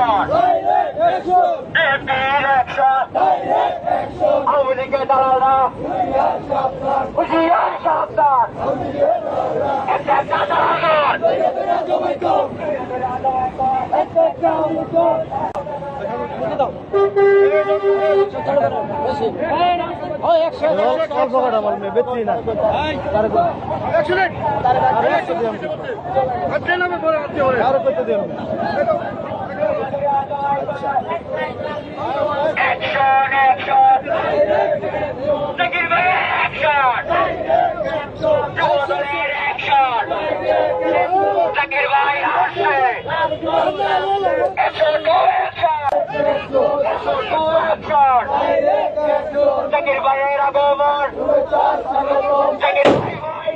Action বিএনপির action Awami লীগের দালালরা হুঁশিয়ার সাবধান একটা দালাল Action, action! Zakir Bhai, action! Jawabir, action! Zakir Bhai, action! Action, go action! Action, go action! Zakir Bhai, Ragovan! Zakir Bhai,